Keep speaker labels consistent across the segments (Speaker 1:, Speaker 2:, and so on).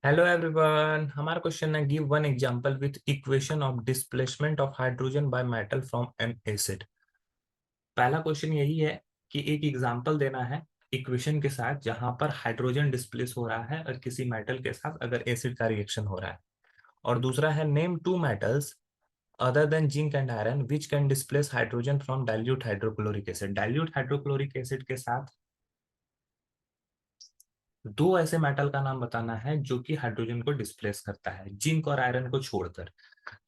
Speaker 1: Hello everyone, हमारा question है give one example with equation of displacement of hydrogen by metal from N acid. पहला question यही है कि एक एग्जांपल देना है इक्वेशन के साथ जहां पर हाइड्रोजन डिस्प्लेस हो रहा है और किसी मेटल के साथ अगर एसिड का रिएक्शन हो रहा है। और दूसरा है name two metals other than zinc and iron which can displace hydrogen from dilute hydrochloric acid. Dilute hydrochloric acid के साथ दो ऐसे मेटल का नाम बताना है जो कि हाइड्रोजन को डिस्प्लेस करता है जिंक और आयरन को छोड़कर।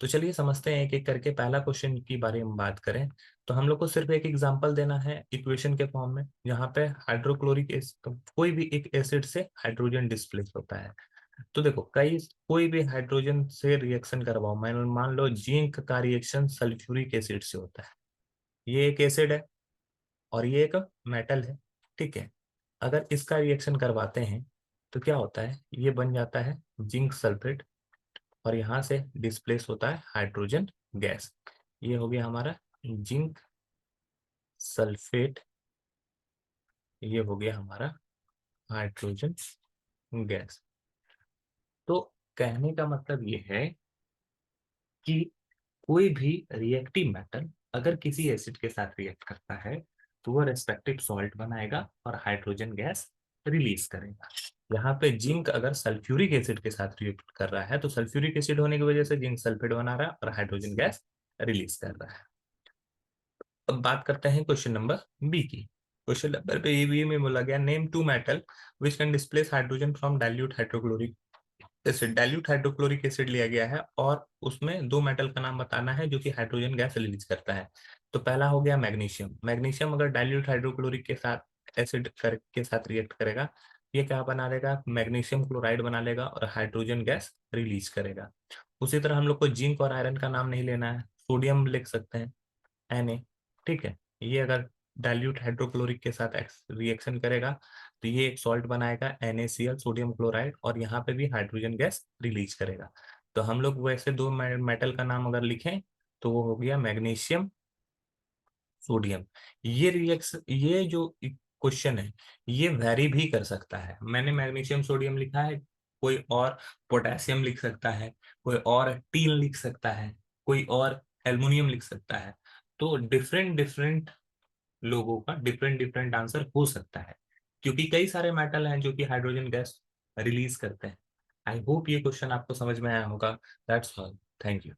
Speaker 1: तो चलिए समझते हैं एक एक करके। पहला क्वेश्चन की बारे में बात करें तो हम लोग को सिर्फ एक एग्जांपल देना है इक्वेशन के फॉर्म में जहां पे हाइड्रोक्लोरिक कोई भी एक एसिड से हाइड्रोजन डिस्प्लेस होता है। तो देखो कई कोई भी हाइड्रोजन से रिएक्शन करवाओ, मान लो जिंक का रिएक्शन सल्फ्यूरिक एसिड से होता है। ये एक एसिड है और ये एक मेटल है, ठीक है। अगर इसका रिएक्शन करवाते हैं तो क्या होता है, ये बन जाता है जिंक सल्फेट और यहाँ से डिस्प्लेस होता है हाइड्रोजन गैस। ये हो गया हमारा जिंक सल्फेट, ये हो गया हमारा हाइड्रोजन गैस। तो कहने का मतलब ये है कि कोई भी रिएक्टिव मेटल अगर किसी एसिड के साथ रिएक्ट करता है तो वो रेस्पेक्टिव सॉल्ट बनाएगा और हाइड्रोजन गैस रिलीज करेगा। यहाँ पे जिंक अगर सल्फ्यूरिक एसिड के साथ रिएक्ट कर रहा है तो सल्फ्यूरिक एसिड होने की वजह से जिंक सल्फेट बना रहा है और हाइड्रोजन गैस रिलीज कर रहा है। अब बात करते हैं क्वेश्चन नंबर बी की। क्वेश्चन नंबर बी में बोला गया name two metal which can displace hydrogen from dilute hydrochloric acid. Dilute hydrochloric acid लिया गया है और उसमें दो मेटल का नाम बताना है जो कि हाइड्रोजन गैस रिलीज करता है। तो पहला हो गया मैग्नीशियम। मैग्नीशियम अगर डाइल्यूट हाइड्रोक्लोरिक के साथ एसिड के साथ रिएक्ट करेगा, ये क्या बना लेगा, मैग्नीशियम क्लोराइड बना लेगा और हाइड्रोजन गैस रिलीज करेगा। उसी तरह हम लोग को जिंक और आयरन का नाम नहीं लेना है, सोडियम लिख सकते हैं Na, ठीक है। ये अगर डाइल्यूट हाइड्रोक्लोरिक के साथ रिएक्शन करेगा तो ये एक सॉल्ट बनाएगा NaCl सोडियम क्लोराइड और यहाँ पे भी हाइड्रोजन गैस रिलीज करेगा। तो हम लोग वैसे दो मेटल का नाम अगर लिखें तो वो हो गया मैग्नीशियम सोडियम। ये जो क्वेश्चन है ये वेरी भी कर सकता है। मैंने मैग्नीशियम सोडियम लिखा है, कोई और पोटेशियम लिख सकता है, कोई और टीन लिख सकता है, कोई और एल्युमिनियम लिख सकता है। तो डिफरेंट डिफरेंट लोगों का डिफरेंट डिफरेंट आंसर हो सकता है क्योंकि कई सारे मेटल हैं जो कि हाइड्रोजन गैस रिलीज करते हैं। आई होप ये क्वेश्चन आपको समझ में आया होगा। That's all, thank you.